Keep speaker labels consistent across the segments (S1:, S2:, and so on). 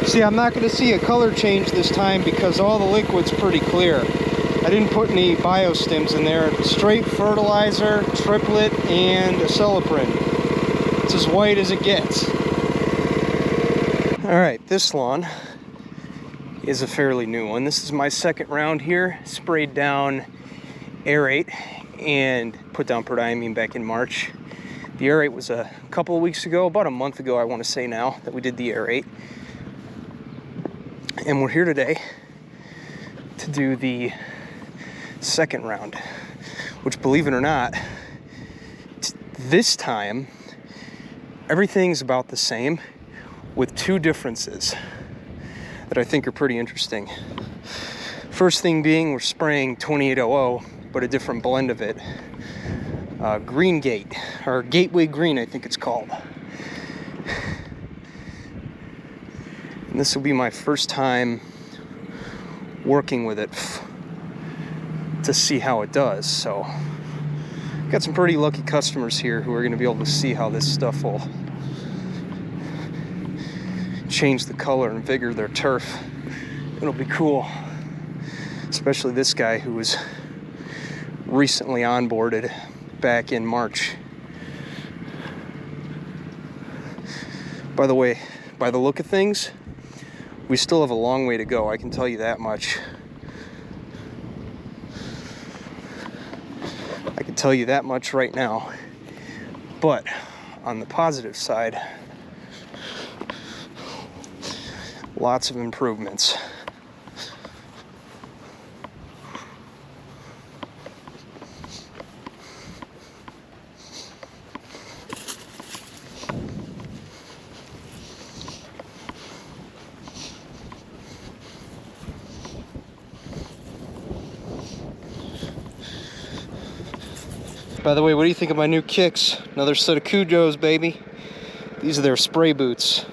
S1: See, I'm not going to see a color change this time because all the liquid's pretty clear. I didn't put any biostims in there. Straight fertilizer, triplet, and acetyloprin. It's as white as it gets. All right, this lawn is a fairly new one. This is my second round here. Sprayed down aerate and put down prodiamine back in March. The aerate was a couple of weeks ago, about a month ago I want to say now, that we did the aerate. And we're here today to do the second round, which, believe it or not, this time everything's about the same with two differences that I think are pretty interesting. First thing being, we're spraying 2800, but a different blend of it. Green Gate, or Gateway Green, I think it's called. And this will be my first time working with it to see how it does. So, got some pretty lucky customers here who are going to be able to see how this stuff will change the color and vigor of their turf. It'll be cool, especially this guy who was recently onboarded back in March. By the way, by the look of things, we still have a long way to go, I can tell you that much. I can tell you that much right now. But on the positive side, lots of improvements. By the way, what do you think of my new kicks? Another set of Cujos, baby. These are their spray boots.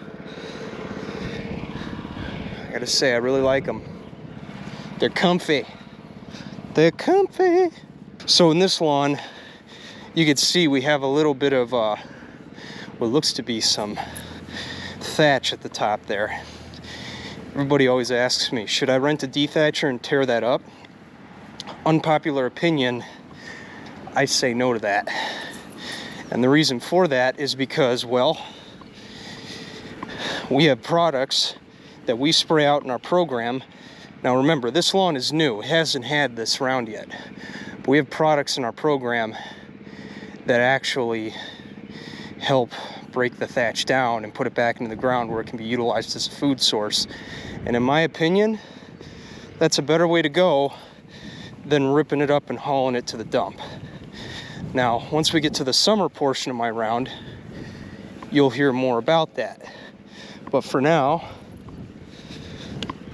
S1: I gotta say, I really like them. They're comfy. They're comfy. So in this lawn, you can see we have a little bit of what looks to be some thatch at the top there. Everybody always asks me, should I rent a dethatcher and tear that up? Unpopular opinion, I say no to that. And the reason for that is because, well, we have products that we spray out in our program. Now remember, this lawn is new. It hasn't had this round yet. But we have products in our program that actually help break the thatch down and put it back into the ground where it can be utilized as a food source. And in my opinion, that's a better way to go than ripping it up and hauling it to the dump. Now, once we get to the summer portion of my round, you'll hear more about that. But for now,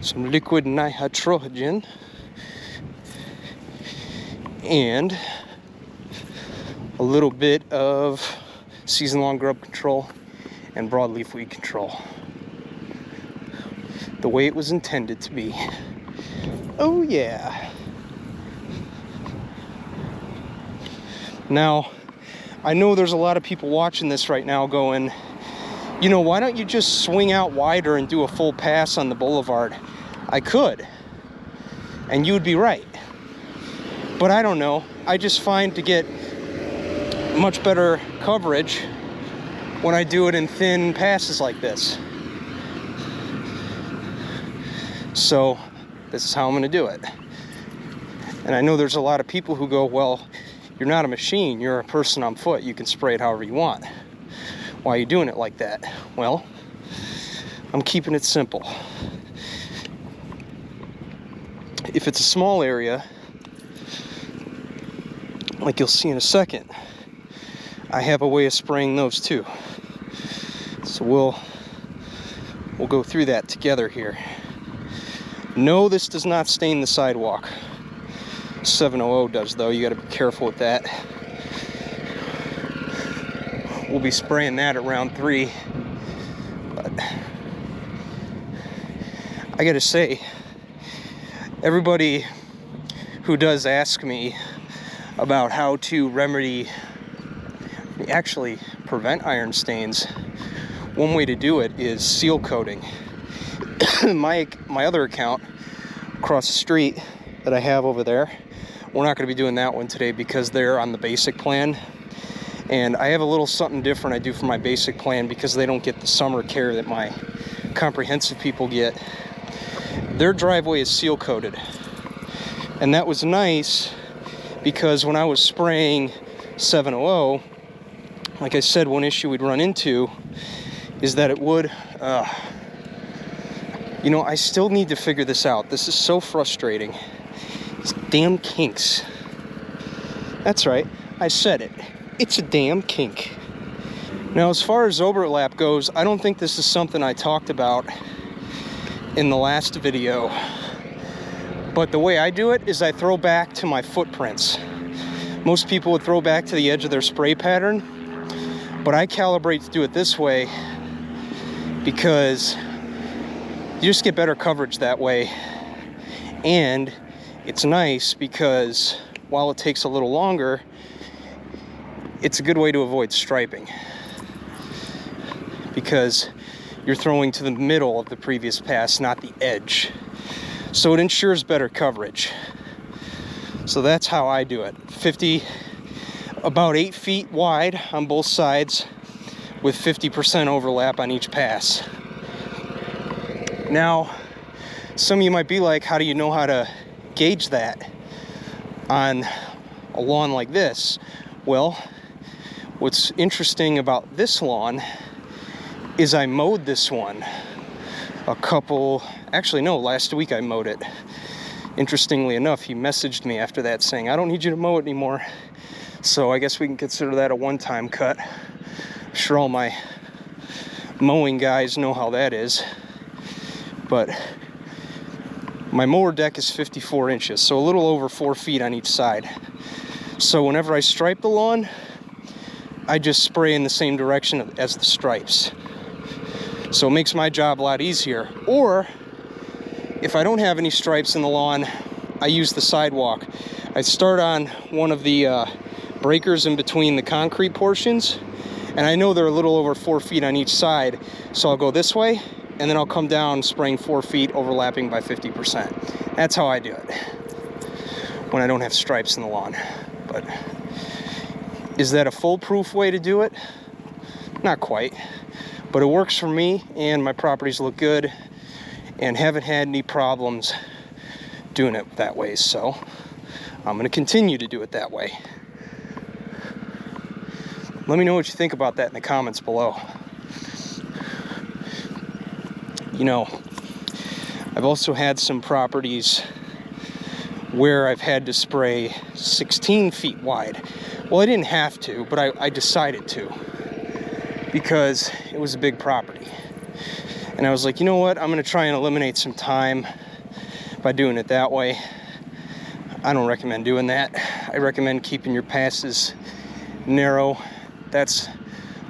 S1: some liquid nitrogen and a little bit of season-long grub control and broadleaf weed control. The way it was intended to be. Oh yeah. Now, I know there's a lot of people watching this right now going, you know, why don't you just swing out wider and do a full pass on the boulevard? I could, and you would be right. But I don't know. I just find to get much better coverage when I do it in thin passes like this. So this is how I'm going to do it. And I know there's a lot of people who go, well, you're not a machine, you're a person on foot, you can spray it however you want. Why are you doing it like that? Well, I'm keeping it simple. If it's a small area, like you'll see in a second, I have a way of spraying those too. So we'll go through that together here. No, this does not stain the sidewalk. 700 does though, you gotta be careful with that. We'll be spraying that at round 3. But I gotta say, everybody who does ask me about how to actually prevent iron stains, one way to do it is seal coating. my other account across the street that I have over there, we're not going to be doing that one today because they're on the basic plan. And I have a little something different I do for my basic plan because they don't get the summer care that my comprehensive people get. Their driveway is seal coated. And that was nice because when I was spraying 700, like I said, one issue we'd run into is that it would, you know, I still need to figure this out. This is so frustrating. These damn kinks. That's right, I said it. It's a damn kink. Now, as far as overlap goes, I don't think this is something I talked about in the last video. But the way I do it is I throw back to my footprints. Most people would throw back to the edge of their spray pattern, but I calibrate to do it this way because you just get better coverage that way. And it's nice because while it takes a little longer, it's a good way to avoid striping because you're throwing to the middle of the previous pass, not the edge. So it ensures better coverage. So that's how I do it. About 8 feet wide on both sides with 50% overlap on each pass. Now, some of you might be like, how do you know how to gauge that on a lawn like this? Well, what's interesting about this lawn is I mowed this one last week I mowed it. Interestingly enough, he messaged me after that saying, I don't need you to mow it anymore. So I guess we can consider that a one-time cut. I'm sure all my mowing guys know how that is. But my mower deck is 54 inches, so a little over 4 feet on each side. So whenever I stripe the lawn, I just spray in the same direction as the stripes. So it makes my job a lot easier. Or if I don't have any stripes in the lawn, I use the sidewalk. I start on one of the breakers in between the concrete portions, and I know they're a little over 4 feet on each side, so I'll go this way, and then I'll come down spraying 4 feet, overlapping by 50%. That's how I do it when I don't have stripes in the lawn. But is that a foolproof way to do it? Not quite, but it works for me, and my properties look good, and haven't had any problems doing it that way, so I'm going to continue to do it that way. Let me know what you think about that in the comments below. You know, I've also had some properties where I've had to spray 16 feet wide. Well, I didn't have to, but I decided to because it was a big property. And I was like, you know what? I'm going to try and eliminate some time by doing it that way. I don't recommend doing that. I recommend keeping your passes narrow. That's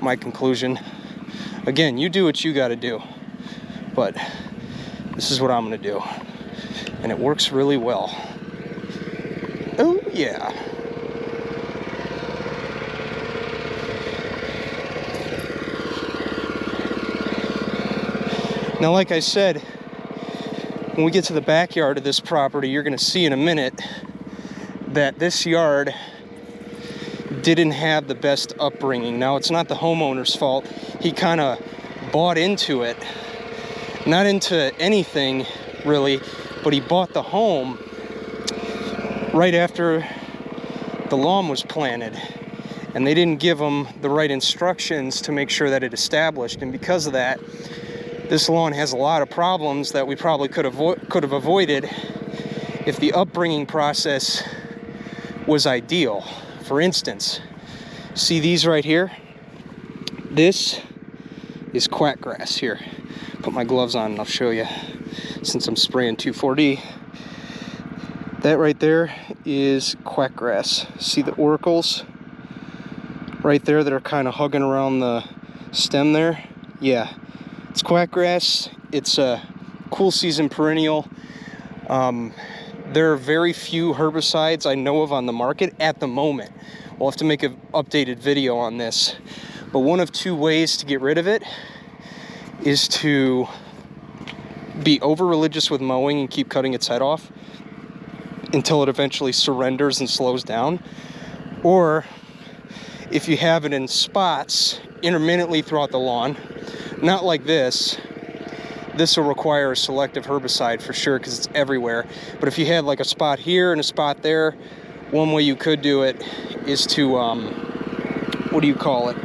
S1: my conclusion. Again, you do what you got to do. But this is what I'm going to do. And it works really well. Oh, yeah. Now, like I said, when we get to the backyard of this property, you're going to see in a minute that this yard didn't have the best upbringing. Now, it's not the homeowner's fault. He kind of bought into it. Not into anything, really, but he bought the home right after the lawn was planted. And they didn't give him the right instructions to make sure that it established. And because of that, this lawn has a lot of problems that we probably could have avoided if the upbringing process was ideal. For instance, see these right here? This is quackgrass here. Put my gloves on and I'll show you since I'm spraying 2,4-D. That right there is quackgrass. See the oracles right there that are kind of hugging around the stem there? Yeah. It's quackgrass. It's a cool season perennial. There are very few herbicides I know of on the market at the moment. We'll have to make an updated video on this. But one of two ways to get rid of it is to be over religious with mowing and keep cutting its head off until it eventually surrenders and slows down. Or if you have it in spots intermittently throughout the lawn, not like this. This will require a selective herbicide for sure because it's everywhere. But if you had like a spot here and a spot there, one way you could do it is to, what do you call it?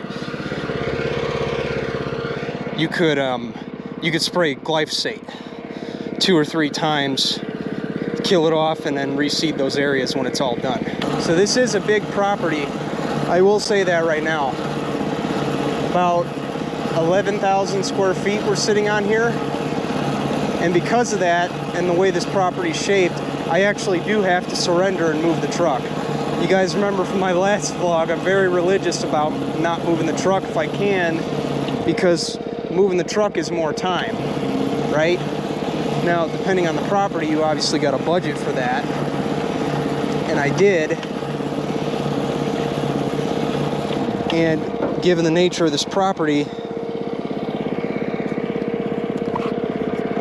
S1: You could spray glyphosate 2 or 3 times, kill it off, and then reseed those areas when it's all done. So this is a big property. I will say that right now. About 11,000 square feet we're sitting on here. And because of that, and the way this property is shaped, I actually do have to surrender and move the truck. You guys remember from my last vlog, I'm very religious about not moving the truck if I can, because moving the truck is more time, right? Now, depending on the property, you obviously got a budget for that. And I did. And given the nature of this property,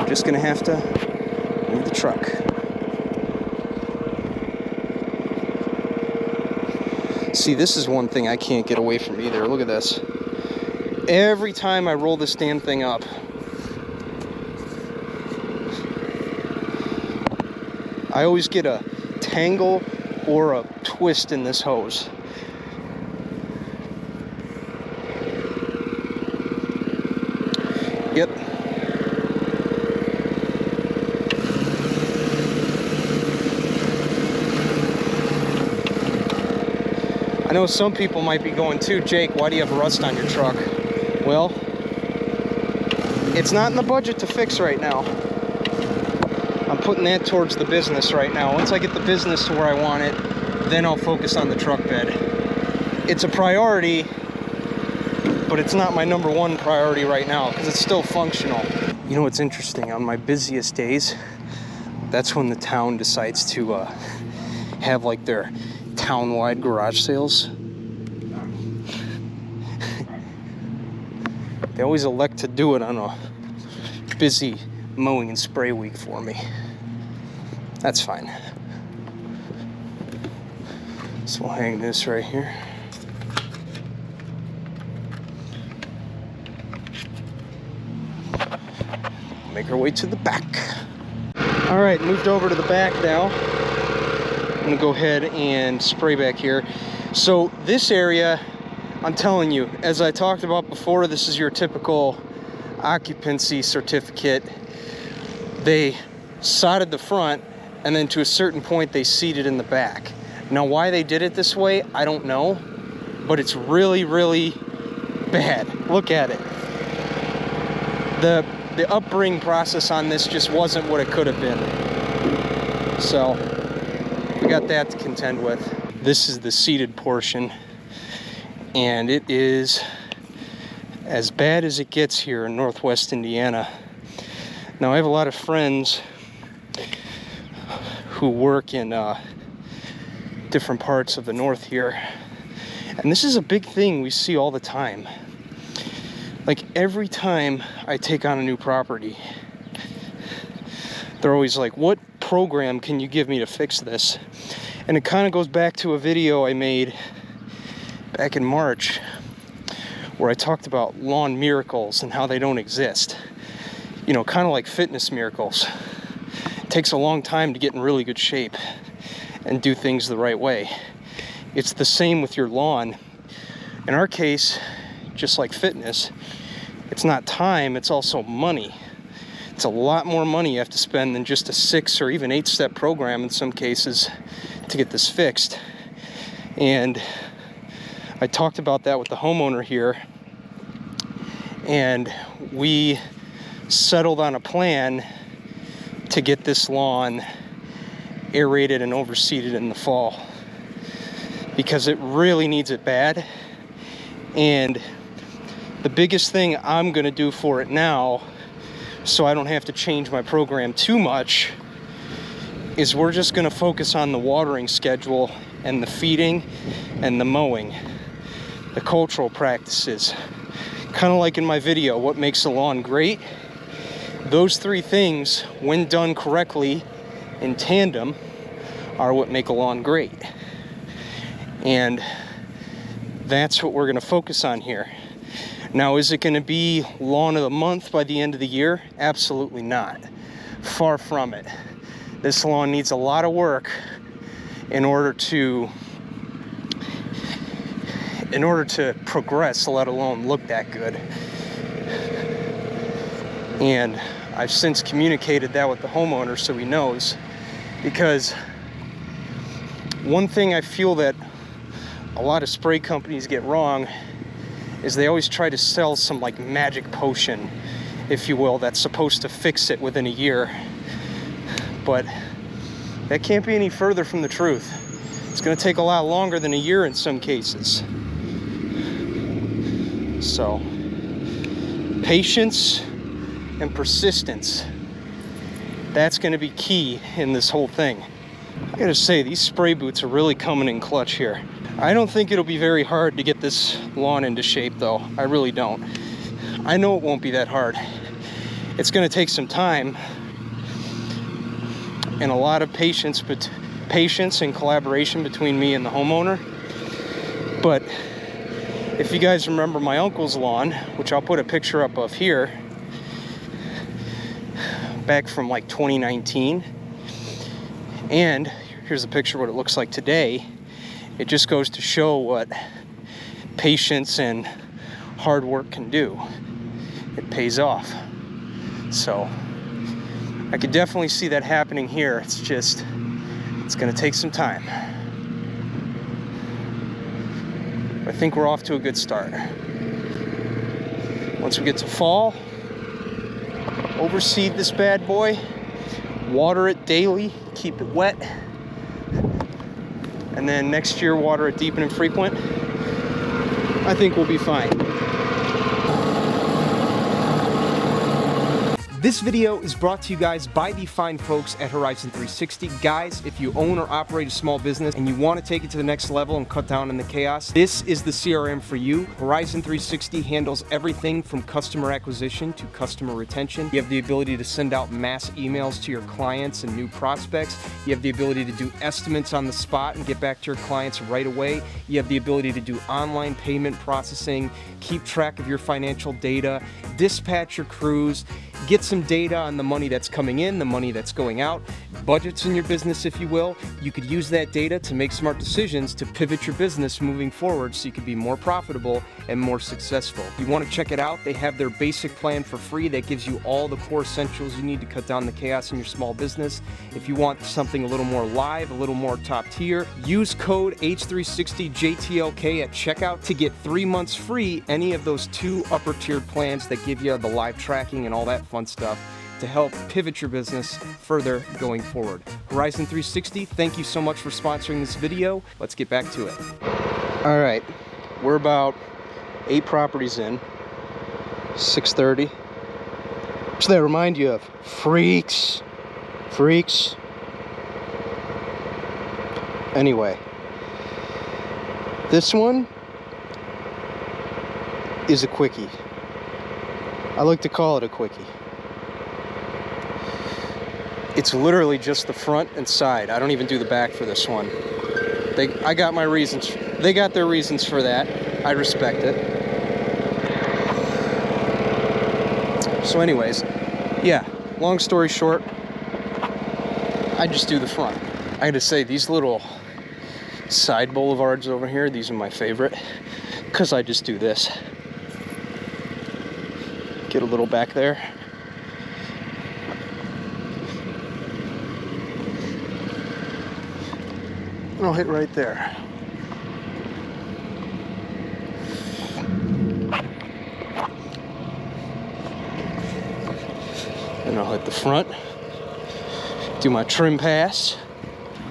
S1: just gonna have to move the truck. See, this is one thing I can't get away from either. Look at this. Every time I roll this damn thing up, I always get a tangle or a twist in this hose. Yep. I know some people might be going too, Jake, why do you have rust on your truck? Well, it's not in the budget to fix right now. I'm putting that towards the business right now. Once I get the business to where I want it, then I'll focus on the truck bed. It's a priority, but it's not my #1 priority right now because it's still functional. You know what's interesting? On my busiest days, that's when the town decides to have like their town-wide garage sales. They always elect to do it on a busy mowing and spray week for me. That's fine. So we'll hang this right here. Make our way to the back. All right, moved over to the back now. I'm gonna go ahead and spray back here. So this area, I'm telling you, as I talked about before, this is your typical occupancy certificate. They sodded the front, and then to a certain point they seeded in the back. Now why they did it this way, I don't know, but it's really, really bad. Look at it. The upbringing process on this just wasn't what it could have been. So we got that to contend with. This is the seeded portion, and it is as bad as it gets here in Northwest Indiana. Now I have a lot of friends who work in different parts of the north here, and this is a big thing we see all the time. Like every time I take on a new property, they're always like, what program can you give me to fix this? And it kind of goes back to a video I made back in March where I talked about lawn miracles and how they don't exist. You know, kind of like fitness miracles. It takes a long time to get in really good shape and do things the right way. It's the same with your lawn. In our case, just like fitness, it's not time, it's also money. It's a lot more money you have to spend than just a 6 or even 8-step program in some cases to get this fixed. And I talked about that with the homeowner here, and we settled on a plan to get this lawn aerated and overseeded in the fall because it really needs it bad. And the biggest thing I'm gonna do for it now, so I don't have to change my program too much, is we're just gonna focus on the watering schedule and the feeding and the mowing, the cultural practices. Kind of like in my video, what makes a lawn great Those three things, when done correctly in tandem, are what make a lawn great. And that's what we're going to focus on here. Now, is it going to be lawn of the month by the end of the year? Absolutely not. Far from it. This lawn needs a lot of work in order to progress, let alone look that good. And I've since communicated that with the homeowner so he knows, because one thing I feel that a lot of spray companies get wrong is they always try to sell some like magic potion, if you will, that's supposed to fix it within a year. But that can't be any further from the truth. It's going to take a lot longer than a year in some cases. So, patience and persistence, that's going to be key in this whole thing. I gotta say, these spray boots are really coming in clutch here. I don't think it'll be very hard to get this lawn into shape though. I really don't. I know it won't be that hard. It's gonna take some time and a lot of patience and collaboration between me and the homeowner. But if you guys remember my uncle's lawn, which I'll put a picture up of here, back from like 2019, and here's a picture of what it looks like today. It just goes to show what patience and hard work can do. It pays off. So I could definitely see that happening here. It's gonna take some time. I think we're off to a good start. Once we get to fall, overseed this bad boy, water it daily, keep it wet, and then next year water it deep and frequent. I think we'll be fine. This video is brought to you guys by the fine folks at Horizon 360. Guys, if you own or operate a small business and you want to take it to the next level and cut down on the chaos, this is the CRM for you. Horizon 360 handles everything from customer acquisition to customer retention. You have the ability to send out mass emails to your clients and new prospects. You have the ability to do estimates on the spot and get back to your clients right away. You have the ability to do online payment processing, keep track of your financial data, dispatch your crews, get some data on the money that's coming in, the money that's going out, budgets in your business, if you will. You could use that data to make smart decisions to pivot your business moving forward so you could be more profitable and more successful. If you want to check it out, they have their basic plan for free that gives you all the core essentials you need to cut down the chaos in your small business. If you want something a little more live, a little more top tier, use code H360JTLK at checkout to get 3 months free any of those 2 upper tiered plans that give you the live tracking and all that fun stuff to help pivot your business further going forward. Horizon 360, thank you so much for sponsoring this video. Let's get back to it. All right, we're about 8 properties in, 6:30. So that remind you of freaks. Anyway, this one is a quickie. I like to call it a quickie. It's literally just the front and side. I don't even do the back for this one. I got my reasons. They got their reasons for that. I respect it. So anyways, yeah, long story short, I just do the front. I gotta say, these little side boulevards over here, these are my favorite, because I just do this. Get a little back there. And I'll hit right there. And I'll hit the front. Do my trim pass.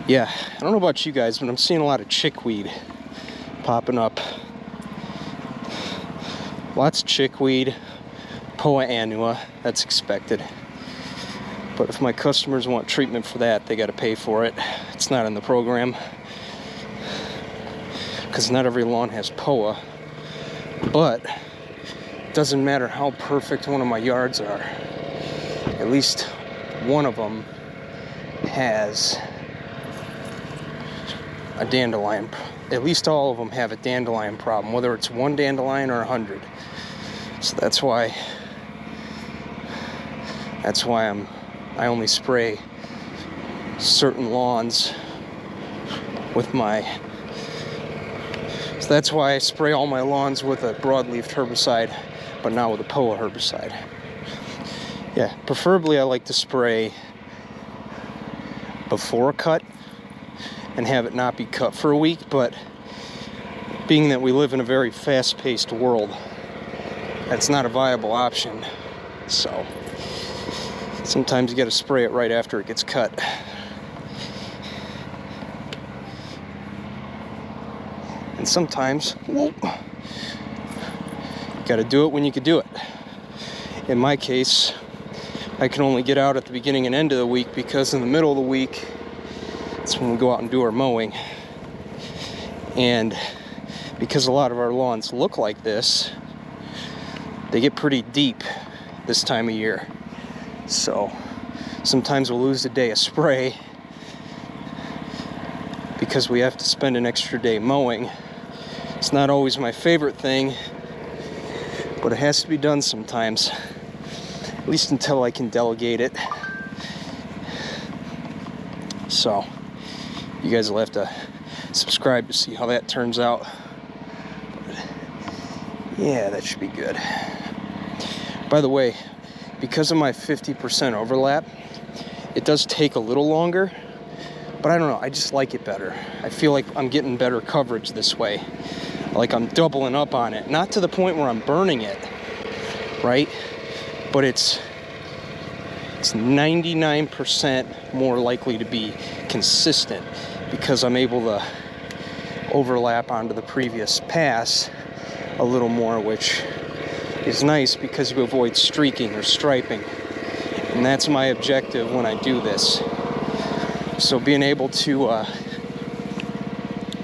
S1: Yeah, I don't know about you guys, but I'm seeing a lot of chickweed popping up. Lots of chickweed, Poa annua, that's expected. But if my customers want treatment for that, they got to pay for it. It's not in the program, because not every lawn has Poa. But it doesn't matter how perfect one of my yards are. at least one of them has a dandelion. At least all of them have a dandelion problem, whether it's one dandelion or 100. So that's why I only spray certain lawns with my. So that's why I spray all my lawns with a broadleaf herbicide, but not with a POA herbicide. Yeah, preferably I like to spray before a cut and have it not be cut for a week, but being that we live in a very fast-paced world, that's not a viable option. So sometimes you got to spray it right after it gets cut. And sometimes, you got to do it when you can do it. In my case, I can only get out at the beginning and end of the week, because in the middle of the week, it's when we go out and do our mowing. And because a lot of our lawns look like this, they get pretty deep this time of year. So sometimes we'll lose a day of spray because we have to spend an extra day mowing. It's not always my favorite thing, but it has to be done sometimes, at least until I can delegate it. So you guys will have to subscribe to see how that turns out. But yeah, that should be good. By the way, because of my 50% overlap, it does take a little longer, but I don't know, I just like it better. I feel like I'm getting better coverage this way. Like I'm doubling up on it. Not to the point where I'm burning it, right? But it's 99% more likely to be consistent because I'm able to overlap onto the previous pass a little more, which is nice because you avoid streaking or striping. And that's my objective when I do this. So being able to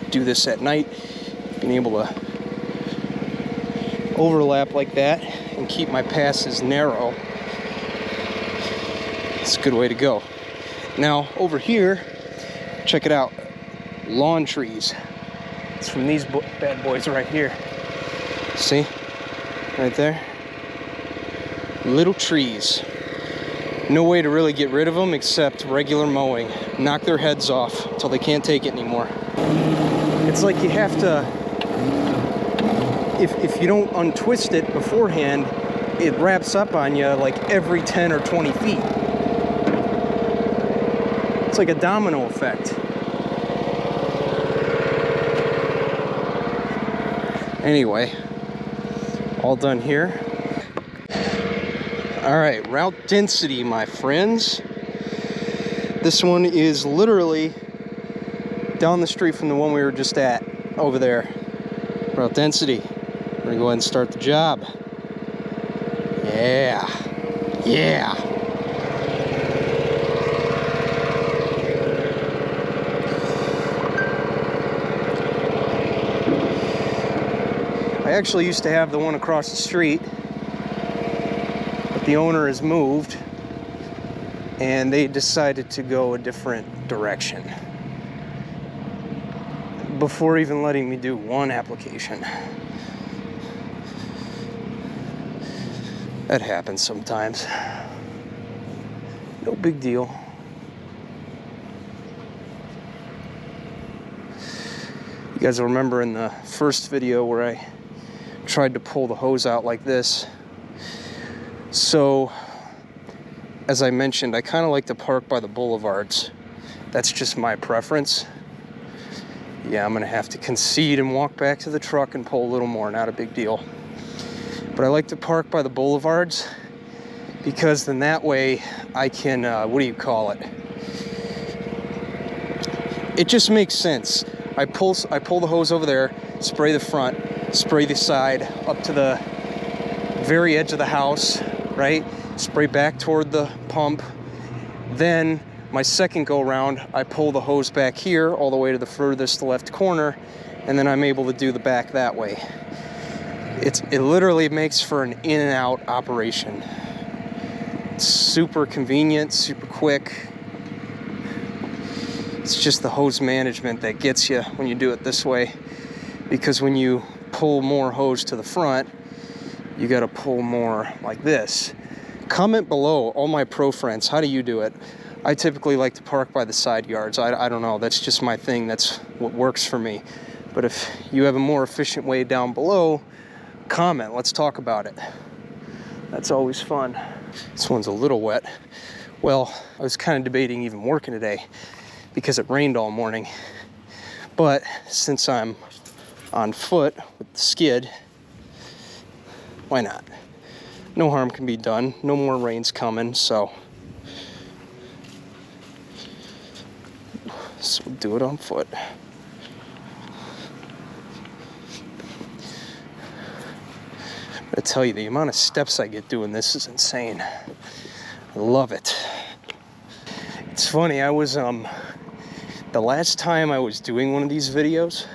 S1: do this at night, being able to overlap like that and keep my passes narrow, it's a good way to go. Now over here, check it out, lawn trees. It's from these bad boys right here. See, right there, little trees. No way to really get rid of them except regular mowing. Knock their heads off until they can't take it anymore. It's like you have to, if you don't untwist it beforehand, it wraps up on you like every 10 or 20 feet. It's like a domino effect. Anyway, all done here. All right, route density, my friends. This one is literally down the street from the one we were just at over there. Route density. We're gonna go ahead and start the job. Yeah. Yeah. I actually used to have the one across the street, but the owner has moved and they decided to go a different direction before even letting me do one application. That happens sometimes. No big deal. You guys will remember in the first video where I tried to pull the hose out like this. So, as I mentioned, I kind of like to park by the boulevards. That's just my preference. Yeah, I'm gonna have to concede and walk back to the truck and pull a little more, not a big deal. But I like to park by the boulevards because then that way I can, what do you call it? It just makes sense. I pull the hose over there, spray the front, spray the side up to the very edge of the house, right? Spray back toward the pump. Then my second go around, I pull the hose back here all the way to the furthest left corner, and then I'm able to do the back that way. It literally makes for an in and out operation. It's super convenient, super quick. It's just the hose management that gets you when you do it this way, because when you pull more hose to the front, you got to pull more like this. Comment below, all my pro friends, how do you do it? I typically like to park by the side yards. I don't know, that's just my thing. That's what works for me. But if you have a more efficient way down below, comment, let's talk about it. That's always fun. This one's a little wet. Well, I was kind of debating even working today because it rained all morning. But since I'm on foot with the skid, why not? No harm can be done. No more rain's coming, so we'll do it on foot. I tell you, the amount of steps I get doing this is insane. I love it. It's funny, I was the last time I was doing one of these videos,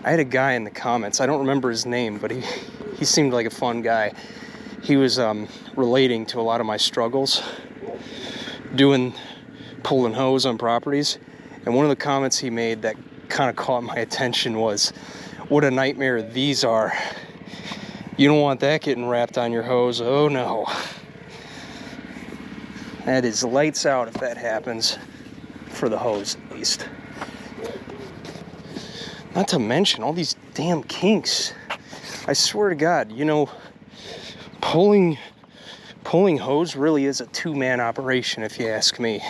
S1: I had a guy in the comments. I don't remember his name, but he seemed like a fun guy. He was relating to a lot of my struggles pulling hose on properties. And one of the comments he made that kind of caught my attention was, what a nightmare these are. You don't want that getting wrapped on your hose. Oh no. That is lights out if that happens, for the hose at least. Not to mention all these damn kinks. I swear to God, you know, pulling hose really is a two-man operation if you ask me.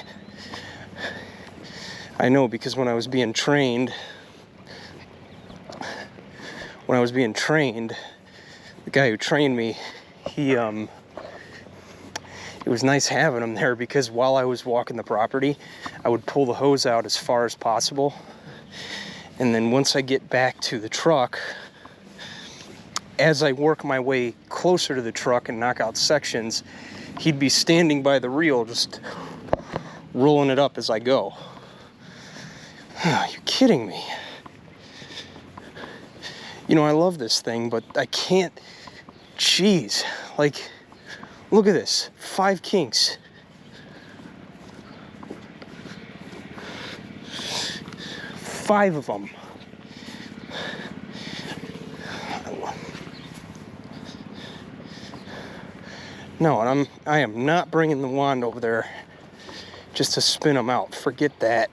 S1: I know, because when I was being trained, the guy who trained me, it was nice having him there, because while I was walking the property, I would pull the hose out as far as possible. And then once I get back to the truck, as I work my way closer to the truck and knock out sections, he'd be standing by the reel, just rolling it up as I go. You're kidding me. You know, I love this thing, but I can't. Jeez, like, look at this, 5 kinks. Five of them. No, and I am not bringing the wand over there just to spin them out. Forget that.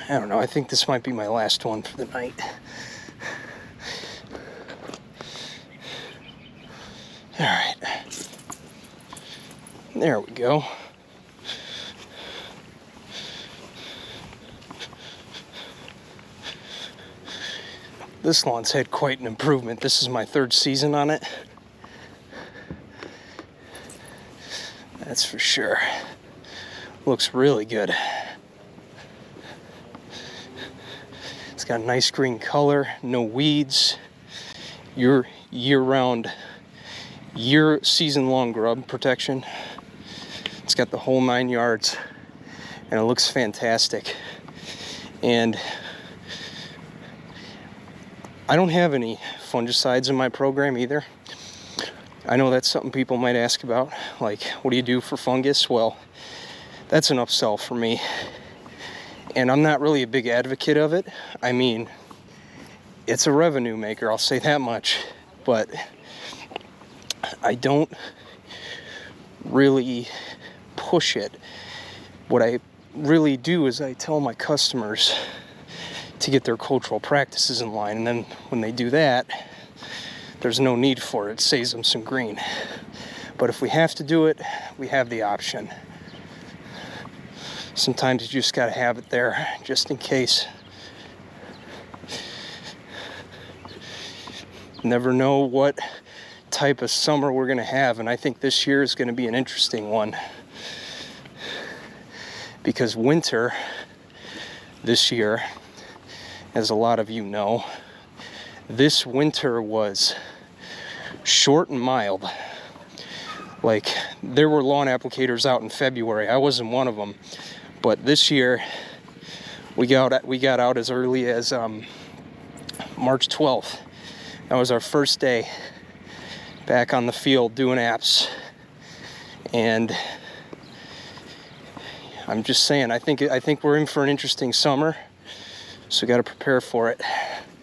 S1: I don't know, I think this might be my last one for the night. All right. There we go. This lawn's had quite an improvement. This is my 3rd season on it. That's for sure. Looks really good. It's got a nice green color, no weeds. Your year-round, season-long grub protection. It's got the whole 9 yards, and it looks fantastic. And I don't have any fungicides in my program either. I know that's something people might ask about, like, what do you do for fungus? Well, that's an upsell for me. And I'm not really a big advocate of it. I mean, it's a revenue maker, I'll say that much. But I don't really push it. What I really do is I tell my customers to get their cultural practices in line. And then when they do that, there's no need for it. It saves them some green. But if we have to do it, we have the option. Sometimes you just got to have it there just in case. Never know what type of summer we're going to have, and I think this year is going to be an interesting one. Because winter this year, as a lot of you know, this winter was short and mild. Like, there were lawn applicators out in February. I wasn't one of them. But this year, We got out as early as March 12th. That was our first day back on the field doing apps. And I'm just saying, I think we're in for an interesting summer. So we got to prepare for it.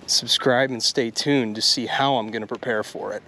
S1: Subscribe and stay tuned to see how I'm going to prepare for it.